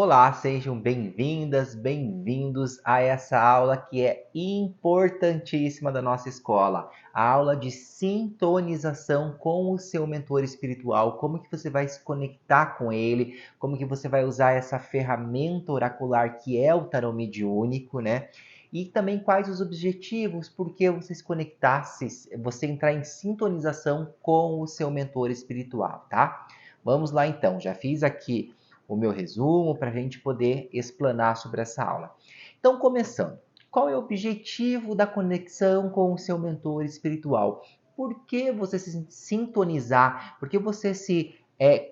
Olá, sejam bem-vindas, bem-vindos a essa aula que é importantíssima da nossa escola, a aula de sintonização com o seu mentor espiritual, como que você vai se conectar com ele, como que você vai usar essa ferramenta oracular que é o tarô mediúnico, né? E também quais os objetivos, porque você se conectasse, você entrar em sintonização com o seu mentor espiritual, tá? Vamos lá então, já fiz aqui o meu resumo para a gente poder explanar sobre essa aula. Então, começando, qual é o objetivo da conexão com o seu mentor espiritual? Por que você se sintonizar? Por que você se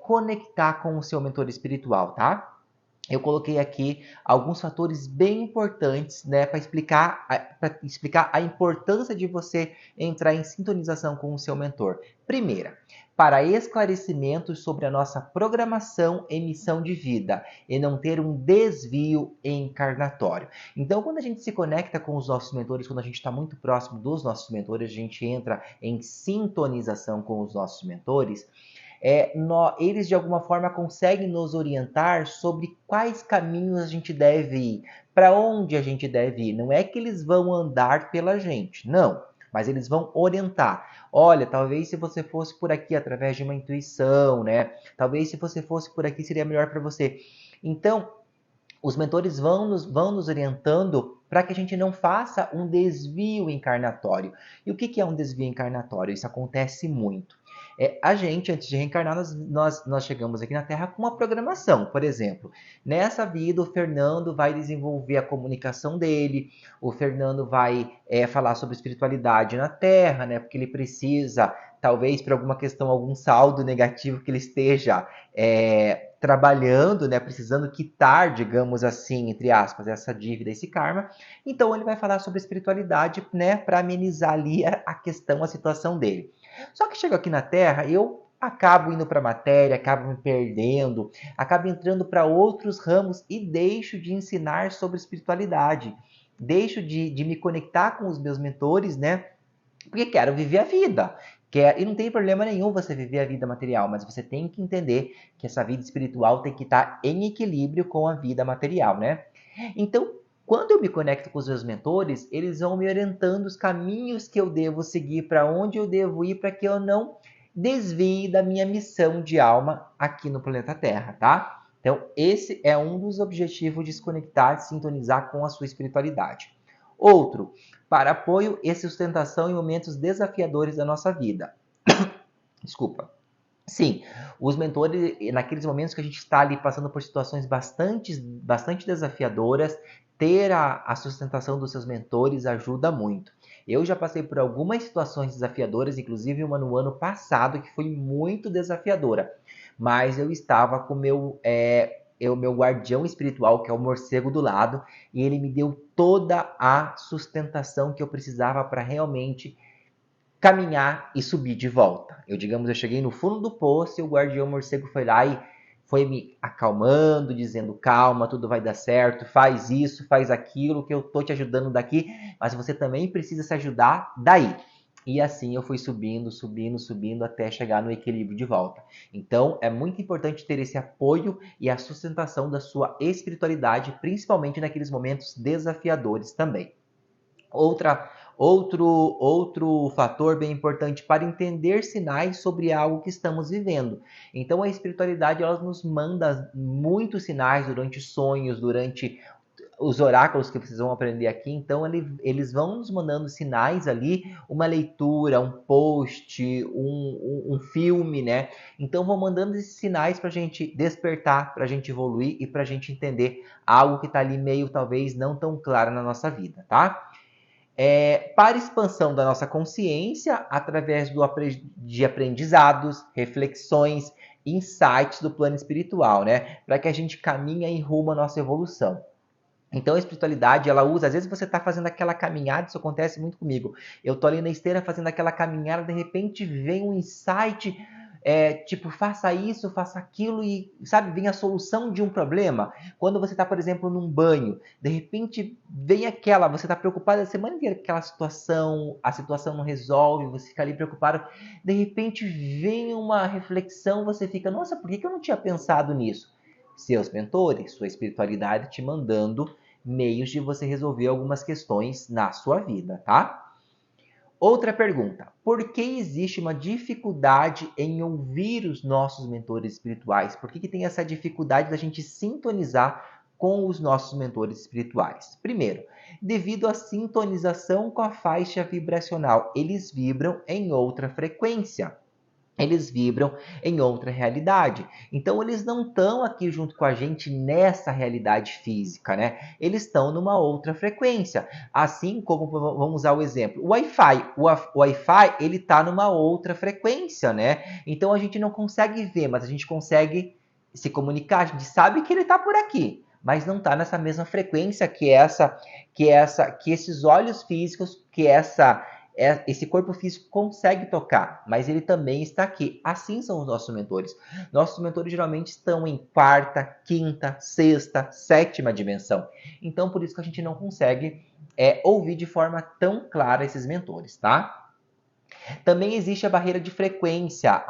conectar com o seu mentor espiritual, tá? Eu coloquei aqui alguns fatores bem importantes, né, para explicar a importância de você entrar em sintonização com o seu mentor. Primeira, para esclarecimentos sobre a nossa programação e missão de vida e não ter um desvio encarnatório. Então, quando a gente se conecta com os nossos mentores, quando a gente está muito próximo dos nossos mentores, a gente entra em sintonização com os nossos mentores, eles de alguma forma conseguem nos orientar sobre quais caminhos a gente deve ir, para onde a gente deve ir. Não é que eles vão andar pela gente, não, mas eles vão orientar. Olha, talvez se você fosse por aqui através de uma intuição, né? Talvez se você fosse por aqui seria melhor para você. Então, os mentores vão nos orientando para que a gente não faça um desvio encarnatório. E o que é um desvio encarnatório? Isso acontece muito. A gente, antes de reencarnar, nós chegamos aqui na Terra com uma programação. Por exemplo, nessa vida o Fernando vai desenvolver a comunicação dele, o Fernando vai falar sobre espiritualidade na Terra, né? Porque ele precisa, talvez por alguma questão, algum saldo negativo que ele esteja trabalhando, né, precisando quitar, digamos assim, entre aspas, essa dívida, esse karma. Então ele vai falar sobre espiritualidade, né, para amenizar ali a questão, a situação dele. Só que chego aqui na Terra, eu acabo indo para a matéria, acabo me perdendo, acabo entrando para outros ramos e deixo de ensinar sobre espiritualidade. Deixo de me conectar com os meus mentores, né? Porque quero viver a vida. E não tem problema nenhum você viver a vida material, mas você tem que entender que essa vida espiritual tem que estar em equilíbrio com a vida material, né? Então, quando eu me conecto com os meus mentores, eles vão me orientando os caminhos que eu devo seguir, para onde eu devo ir, para que eu não desvie da minha missão de alma aqui no planeta Terra, tá? Então, esse é um dos objetivos de se conectar, de sintonizar com a sua espiritualidade. Outro, para apoio e sustentação em momentos desafiadores da nossa vida. Desculpa. Sim, os mentores, naqueles momentos que a gente está ali passando por situações bastante desafiadoras, ter a sustentação dos seus mentores ajuda muito. Eu já passei por algumas situações desafiadoras, inclusive uma no ano passado que foi muito desafiadora, mas eu estava com o meu guardião espiritual, que é o morcego do lado, e ele me deu toda a sustentação que eu precisava para realmente caminhar e subir de volta. Eu cheguei no fundo do poço e o guardião morcego foi lá e foi me acalmando, dizendo calma, tudo vai dar certo, faz isso, faz aquilo, que eu tô te ajudando daqui, mas você também precisa se ajudar daí. E assim eu fui subindo, subindo, subindo até chegar no equilíbrio de volta. Então é muito importante ter esse apoio e a sustentação da sua espiritualidade, principalmente naqueles momentos desafiadores também. Outro fator bem importante para entender sinais sobre algo que estamos vivendo. Então a espiritualidade ela nos manda muitos sinais durante sonhos, durante os oráculos que vocês vão aprender aqui. Então eles vão nos mandando sinais ali, uma leitura, um post, um filme, né? Então vão mandando esses sinais para a gente despertar, para a gente evoluir e para a gente entender algo que está ali meio talvez não tão claro na nossa vida, tá? Para expansão da nossa consciência através de aprendizados, reflexões, insights do plano espiritual, né? Para que a gente caminhe em rumo à nossa evolução. Então a espiritualidade, ela usa, às vezes você está fazendo aquela caminhada, isso acontece muito comigo. Eu tô ali na esteira fazendo aquela caminhada, de repente vem um insight, tipo, faça isso, faça aquilo e, sabe, vem a solução de um problema. Quando você está, por exemplo, num banho, de repente vem você está preocupado a semana inteira com aquela situação, a situação não resolve, você fica ali preocupado, de repente vem uma reflexão, você fica, nossa, por que eu não tinha pensado nisso? Seus mentores, sua espiritualidade te mandando meios de você resolver algumas questões na sua vida, tá? Outra pergunta: por que existe uma dificuldade em ouvir os nossos mentores espirituais? Por que tem essa dificuldade da gente sintonizar com os nossos mentores espirituais? Primeiro, devido à sintonização com a faixa vibracional, eles vibram em outra frequência. Eles vibram em outra realidade. Então, eles não estão aqui junto com a gente nessa realidade física, né? Eles estão numa outra frequência. Assim como, vamos usar o exemplo, o Wi-Fi. O Wi-Fi, ele está numa outra frequência, né? Então, a gente não consegue ver, mas a gente consegue se comunicar. A gente sabe que ele está por aqui, mas não está nessa mesma frequência que esses olhos físicos, esse corpo físico consegue tocar, mas ele também está aqui. Assim são os nossos mentores. Nossos mentores geralmente estão em quarta, quinta, sexta, sétima dimensão. Então, por isso que a gente não consegue ouvir de forma tão clara esses mentores, tá? Também existe a barreira de frequência.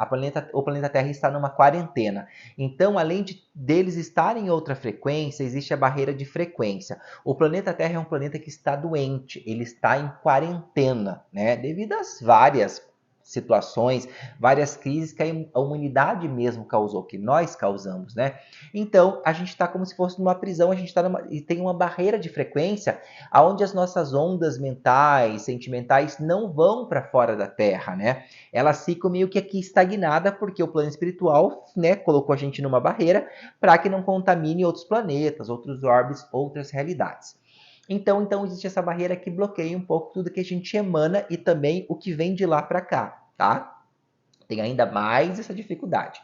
O planeta Terra está numa quarentena. Então, além deles estarem em outra frequência, existe a barreira de frequência. O planeta Terra é um planeta que está doente, ele está em quarentena, né? Devido às várias situações, várias crises que a humanidade mesmo causou, que nós causamos, né? Então, a gente está como se fosse numa prisão, a gente e tem uma barreira de frequência onde as nossas ondas mentais, sentimentais não vão para fora da Terra, né? Elas ficam meio que aqui estagnadas porque o plano espiritual, né, colocou a gente numa barreira para que não contamine outros planetas, outros orbes, outras realidades. Então existe essa barreira que bloqueia um pouco tudo que a gente emana e também o que vem de lá para cá, tá? Tem ainda mais essa dificuldade.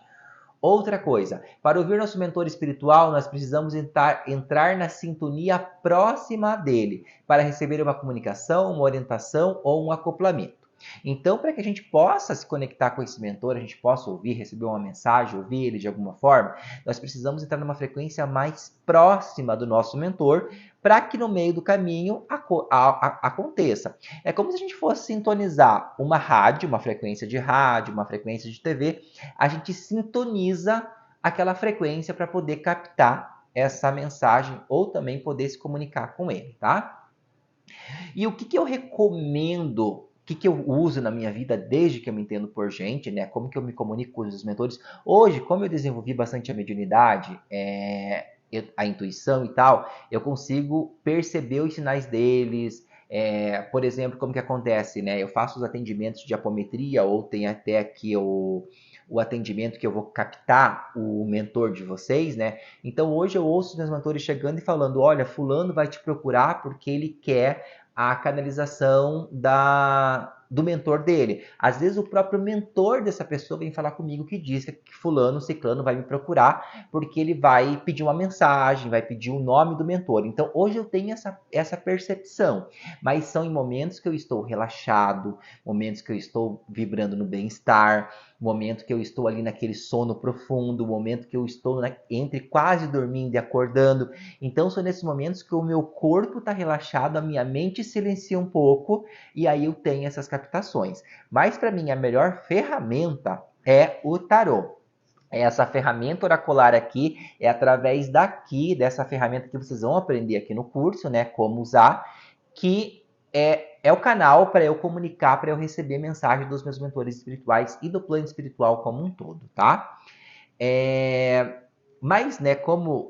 Outra coisa, para ouvir nosso mentor espiritual, nós precisamos entrar na sintonia próxima dele, para receber uma comunicação, uma orientação ou um acoplamento. Então, para que a gente possa se conectar com esse mentor, a gente possa ouvir, receber uma mensagem, ouvir ele de alguma forma, nós precisamos entrar numa frequência mais próxima do nosso mentor, para que no meio do caminho aconteça. É como se a gente fosse sintonizar uma rádio, uma frequência de rádio, uma frequência de TV, a gente sintoniza aquela frequência para poder captar essa mensagem ou também poder se comunicar com ele, tá? E o que eu recomendo, o que eu uso na minha vida desde que eu me entendo por gente, né? Como que eu me comunico com os mentores? Hoje, como eu desenvolvi bastante a mediunidade, a intuição e tal, eu consigo perceber os sinais deles. Por exemplo, como que acontece, né? Eu faço os atendimentos de apometria ou tem até aqui o atendimento que eu vou captar o mentor de vocês, né? Então hoje eu ouço os meus mentores chegando e falando, olha, fulano vai te procurar porque ele quer a canalização do mentor dele. Às vezes o próprio mentor dessa pessoa vem falar comigo que diz que fulano, ciclano vai me procurar porque ele vai pedir uma mensagem, vai pedir o nome do mentor. Então hoje eu tenho essa percepção, mas são em momentos que eu estou relaxado, momentos que eu estou vibrando no bem-estar, momento que eu estou ali naquele sono profundo, momento que eu estou entre quase dormindo e acordando. Então são nesses momentos que o meu corpo está relaxado, a minha mente silencia um pouco e aí eu tenho essas captações. Mas para mim a melhor ferramenta é o tarô. Essa ferramenta oracular aqui é através dessa ferramenta que vocês vão aprender aqui no curso, né, como usar, que é o canal para eu comunicar, para eu receber mensagem dos meus mentores espirituais e do plano espiritual como um todo, tá? Mas, né, como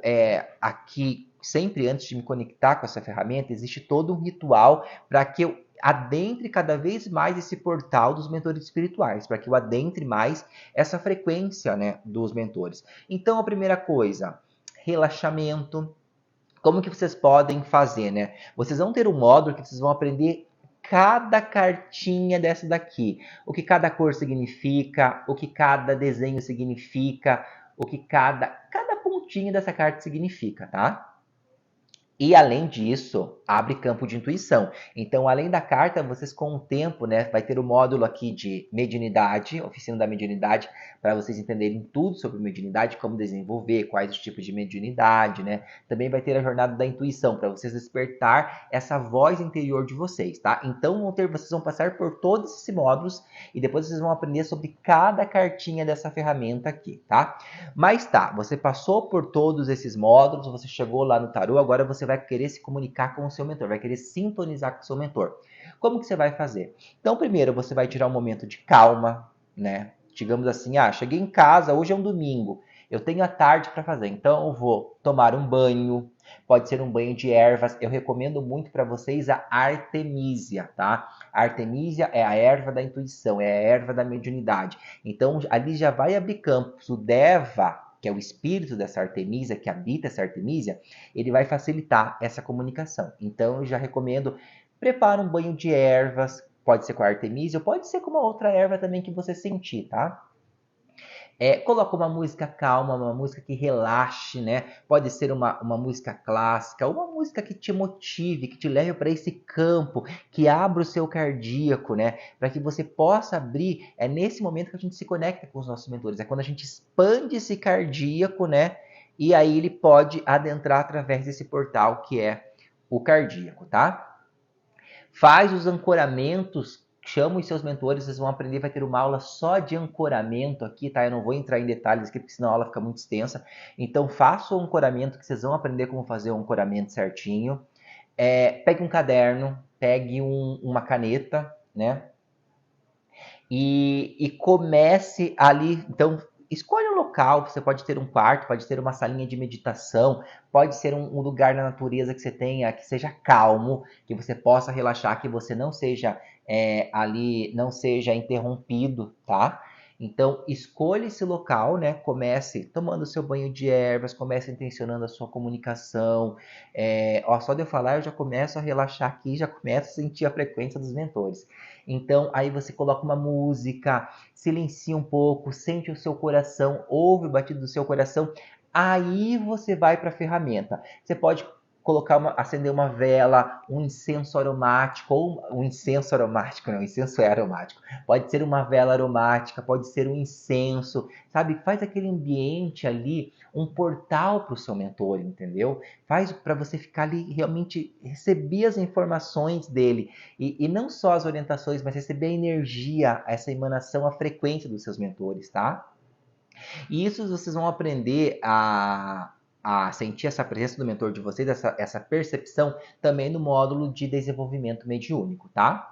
aqui, sempre antes de me conectar com essa ferramenta, existe todo um ritual para que eu adentre cada vez mais esse portal dos mentores espirituais, para que eu adentre mais essa frequência, né, dos mentores. Então, a primeira coisa, relaxamento. Como que vocês podem fazer, né? Vocês vão ter um módulo que vocês vão aprender cada cartinha dessa daqui. O que cada cor significa, o que cada desenho significa, o que cada pontinho dessa carta significa, tá? E além disso, abre campo de intuição. Então, além da carta, vocês com o tempo, né, vai ter o módulo aqui de mediunidade, oficina da mediunidade, para vocês entenderem tudo sobre mediunidade, como desenvolver, quais os tipos de mediunidade, né? Também vai ter a jornada da intuição, para vocês despertar essa voz interior de vocês, tá? Então, vocês vão passar por todos esses módulos e depois vocês vão aprender sobre cada cartinha dessa ferramenta aqui, tá? Mas tá, você passou por todos esses módulos, você chegou lá no tarô, agora você vai querer se comunicar com o seu mentor, vai querer sintonizar com o seu mentor. Como que você vai fazer? Então, primeiro, você vai tirar um momento de calma, né? Digamos assim, cheguei em casa, hoje é um domingo, eu tenho a tarde para fazer, então eu vou tomar um banho, pode ser um banho de ervas, eu recomendo muito para vocês a Artemisia, tá? A Artemisia é a erva da intuição, é a erva da mediunidade. Então, ali já vai abrir campos. O Deva, que é o espírito dessa Artemisia, que habita essa Artemisia, ele vai facilitar essa comunicação. Então, eu já recomendo, prepara um banho de ervas, pode ser com a Artemisia, ou pode ser com uma outra erva também que você sentir, tá? Coloca uma música calma, uma música que relaxe, né? Pode ser uma música clássica, uma música que te motive, que te leve para esse campo, que abra o seu cardíaco, né? Para que você possa abrir. É nesse momento que a gente se conecta com os nossos mentores. É quando a gente expande esse cardíaco, né? E aí ele pode adentrar através desse portal que é o cardíaco, tá? Faz os ancoramentos, chama os seus mentores, vocês vão aprender, vai ter uma aula só de ancoramento aqui, tá? Eu não vou entrar em detalhes aqui, porque senão a aula fica muito extensa. Então, faça o ancoramento, que vocês vão aprender como fazer o ancoramento certinho. Pegue um caderno, pegue uma caneta, né? E comece ali, então, escolha um local, você pode ter um quarto, pode ter uma salinha de meditação, pode ser um lugar na natureza que você tenha, que seja calmo, que você possa relaxar, que você não seja ali, não seja interrompido, tá? Então, escolha esse local, né? Comece tomando seu banho de ervas, comece intencionando a sua comunicação. Só de eu falar, eu já começo a relaxar aqui, já começo a sentir a frequência dos mentores. Então, aí você coloca uma música, silencia um pouco, sente o seu coração, ouve o batido do seu coração. Aí você vai para a ferramenta. Você pode acender uma vela, um incenso aromático, ou um incenso aromático, não, incenso é aromático. Pode ser uma vela aromática, pode ser um incenso, sabe? Faz aquele ambiente ali, um portal para o seu mentor, entendeu? Faz para você ficar ali, realmente receber as informações dele. E não só as orientações, mas receber a energia, essa emanação, a frequência dos seus mentores, tá? E isso vocês vão aprender a sentir essa presença do mentor de vocês, essa percepção, também no módulo de desenvolvimento mediúnico, tá?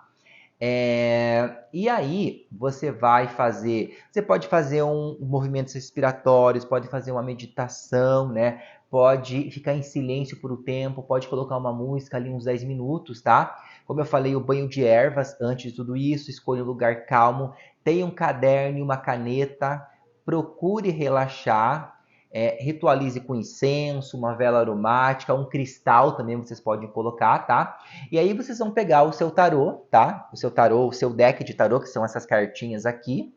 E aí você pode fazer movimentos respiratórios, pode fazer uma meditação, né? Pode ficar em silêncio por um tempo, pode colocar uma música ali uns 10 minutos, tá? Como eu falei, o banho de ervas, antes de tudo isso, escolha um lugar calmo, tenha um caderno e uma caneta, procure relaxar, ritualize com incenso, uma vela aromática, um cristal também vocês podem colocar, tá? E aí vocês vão pegar o seu tarô, tá? O seu tarô, o seu deck de tarô, que são essas cartinhas aqui.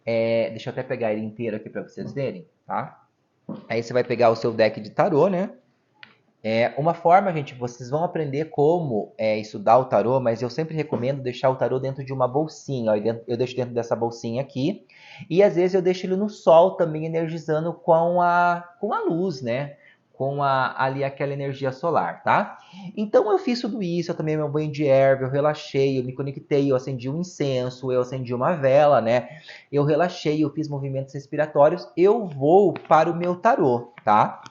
Deixa eu até pegar ele inteiro aqui para vocês verem, tá? Aí você vai pegar o seu deck de tarô, né? Uma forma, gente, vocês vão aprender como estudar o tarô, mas eu sempre recomendo deixar o tarô dentro de uma bolsinha. Ó, eu deixo dentro dessa bolsinha aqui. E às vezes eu deixo ele no sol também, energizando com a luz, né? Com ali aquela energia solar, tá? Então eu fiz tudo isso, eu tomei meu banho de erva, eu relaxei, eu me conectei, eu acendi um incenso, eu acendi uma vela, né? Eu relaxei, eu fiz movimentos respiratórios, eu vou para o meu tarô, tá?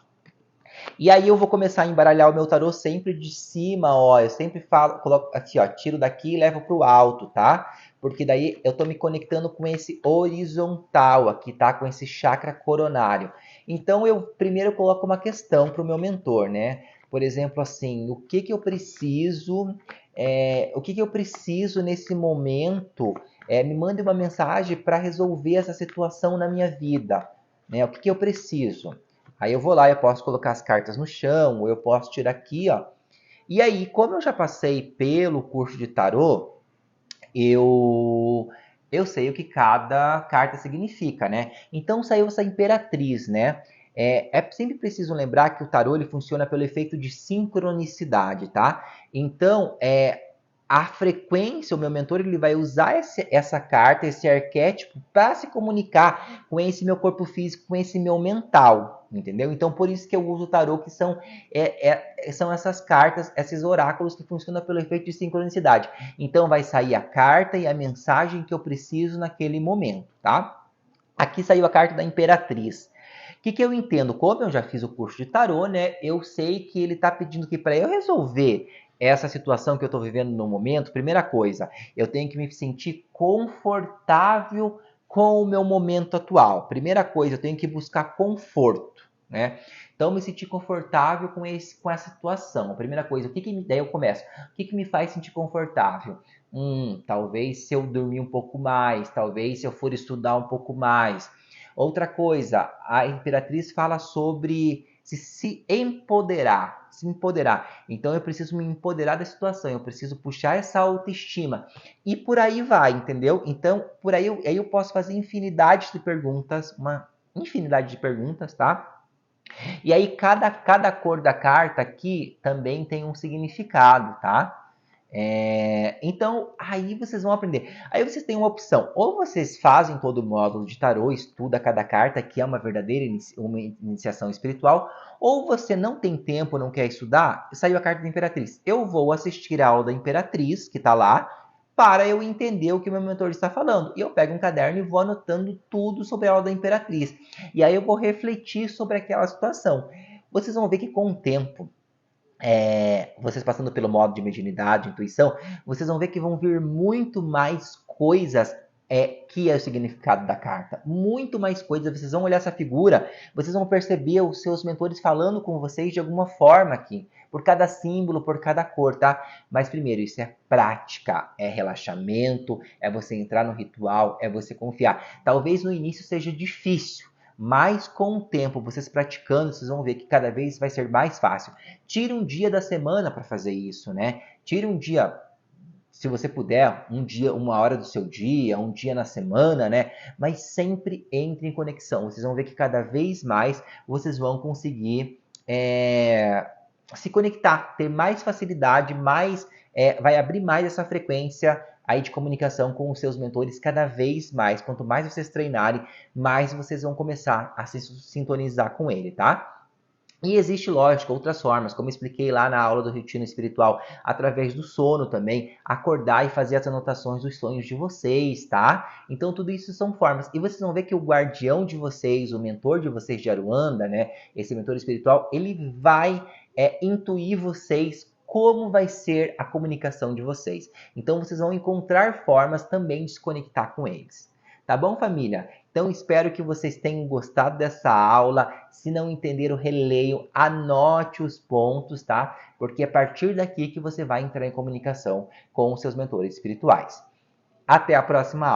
E aí eu vou começar a embaralhar o meu tarô sempre de cima, ó. Eu sempre falo, coloco aqui, ó, tiro daqui e levo pro alto, tá? Porque daí eu tô me conectando com esse horizontal aqui, tá? Com esse chakra coronário. Então eu primeiro coloco uma questão pro meu mentor, né? Por exemplo, assim, o que que eu preciso, nesse momento? Me mande uma mensagem para resolver essa situação na minha vida, né? O que que eu preciso? Aí eu vou lá, eu posso colocar as cartas no chão, ou eu posso tirar aqui, ó. E aí, como eu já passei pelo curso de tarô, eu sei o que cada carta significa, né? Então saiu essa imperatriz, né? É sempre preciso lembrar que o tarô ele funciona pelo efeito de sincronicidade, tá? Então, a frequência, o meu mentor ele vai usar essa carta, esse arquétipo, para se comunicar com esse meu corpo físico, com esse meu mental, entendeu? Então, por isso que eu uso o tarô, que são essas cartas, esses oráculos que funcionam pelo efeito de sincronicidade. Então, vai sair a carta e a mensagem que eu preciso naquele momento, tá? Aqui saiu a carta da Imperatriz. O que eu entendo? Como eu já fiz o curso de tarô, né? Eu sei que ele está pedindo que para eu resolver essa situação que eu estou vivendo no momento, primeira coisa, eu tenho que me sentir confortável com o meu momento atual. Primeira coisa, eu tenho que buscar conforto, né? Então, me sentir confortável com essa situação. A primeira coisa, daí eu começo. O que me faz sentir confortável? Talvez se eu dormir um pouco mais, talvez se eu for estudar um pouco mais. Outra coisa, a Imperatriz fala sobre se empoderar, se empoderar. Então eu preciso me empoderar da situação, eu preciso puxar essa autoestima. E por aí vai, entendeu? Então, por aí eu posso fazer infinidade de perguntas, uma infinidade de perguntas, tá? E aí cada cor da carta aqui também tem um significado, tá? Então, aí vocês vão aprender. Aí vocês têm uma opção. Ou vocês fazem todo o módulo de tarô, estuda cada carta, que é uma verdadeira uma iniciação espiritual, ou você não tem tempo, não quer estudar, saiu a carta da Imperatriz. Eu vou assistir a aula da Imperatriz, que está lá, para eu entender o que o meu mentor está falando. E eu pego um caderno e vou anotando tudo sobre a aula da Imperatriz. E aí eu vou refletir sobre aquela situação. Vocês vão ver que com o tempo, vocês passando pelo modo de mediunidade, intuição, vocês vão ver que vão vir muito mais coisas que é o significado da carta. Muito mais coisas. Vocês vão olhar essa figura, vocês vão perceber os seus mentores falando com vocês de alguma forma aqui. Por cada símbolo, por cada cor, tá? Mas primeiro, isso é prática, é relaxamento, é você entrar no ritual, é você confiar. Talvez no início seja difícil, mas com o tempo, vocês praticando, vocês vão ver que cada vez vai ser mais fácil. Tire um dia da semana para fazer isso, né? Tire um dia, se você puder, um dia, uma hora do seu dia, um dia na semana, né? Mas sempre entre em conexão. Vocês vão ver que cada vez mais vocês vão conseguir se conectar, ter mais facilidade, vai abrir mais essa frequência aí de comunicação com os seus mentores cada vez mais. Quanto mais vocês treinarem, mais vocês vão começar a se sintonizar com ele, tá? E existe, lógico, outras formas, como eu expliquei lá na aula do Retiro Espiritual, através do sono também, acordar e fazer as anotações dos sonhos de vocês, tá? Então, tudo isso são formas. E vocês vão ver que o guardião de vocês, o mentor de vocês de Aruanda, né? Esse mentor espiritual, ele vai intuir vocês como vai ser a comunicação de vocês. Então, vocês vão encontrar formas também de se conectar com eles. Tá bom, família? Então, espero que vocês tenham gostado dessa aula. Se não entenderam, releio, anote os pontos, tá? Porque é a partir daqui que você vai entrar em comunicação com os seus mentores espirituais. Até a próxima aula.